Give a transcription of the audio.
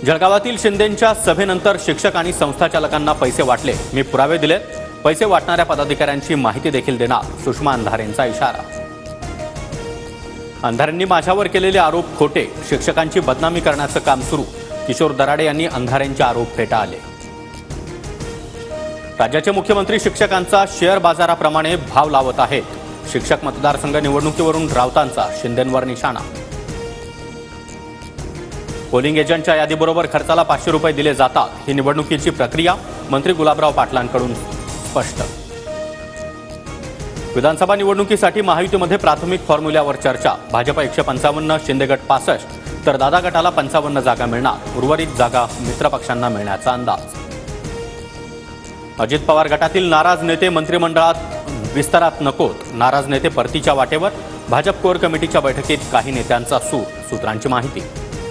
जळगावातील शिंदेंच्या सभेनंतर शिक्षक आणि संस्थाचालकांना पैसे वाटले, मी पुरावे दिलेत, पैसे वाटणाऱ्या पदाधिकाऱ्यांची माहिती देखील देणार, सुषमा अंधारेंचा इशारा। अंधारेंनी माझ्यावर केलेले आरोप खोटे, शिक्षकांची बदनामी करण्याचं काम सुरू, किशोर दराडे यांनी अंधारेंचे आरोप फेटाळले। राज्याचे मुख्यमंत्री शिक्षकांचा शेअर बाजाराप्रमाणे भाव लावत आहेत, शिक्षक मतदारसंघ निवडणुकीवरून राऊतांचा शिंदेंवर निशाणा। पोलिंग एजंटच्या यादीबरोबर खर्चाला 500 रुपये दिले जातात, ही निवडणुकीची प्रक्रिया, मंत्री गुलाबराव पाटलांकडून स्पष्ट। विधानसभा निवडणुकीसाठी महायुतीमध्ये प्राथमिक फॉर्म्युल्यावर चर्चा, भाजप 155, शिंदे गट 65, तर दादा गटाला 55 जागा मिळणार, उर्वरित जागा मित्रपक्षांना मिळण्याचा अंदाज। अजित पवार गटातील नाराज नेते मंत्रिमंडळात विस्तारात नकोत, नाराज नेते परतीच्या वाटेवर, भाजप कोर कमिटीच्या बैठकीत काही नेत्यांचा सूर, सूत्रांची माहिती।